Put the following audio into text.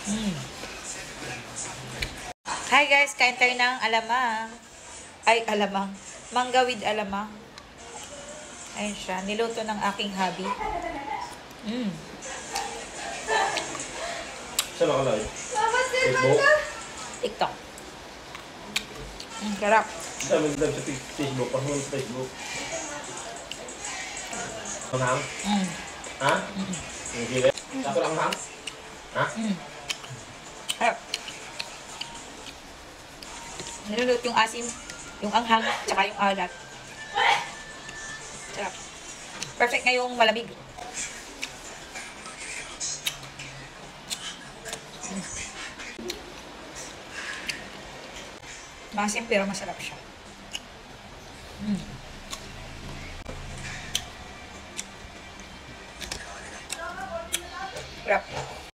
Mm. Hi guys, kain tayo ng alamang. Ay, alamang. Mangga with alamang. Ayun siya. Niluto ng aking hubby. Saan nakalagay? Facebook? TikTok. Sarap. Saan mag-live sa Facebook? Pasok sa Facebook. Ang ha? Hindi. Ako lang hang? Ha? Sarap. Niluluto yung asim, yung anghang, tsaka yung alat. Sarap. Perfect ngayong malamig. Maasim pero masarap siya.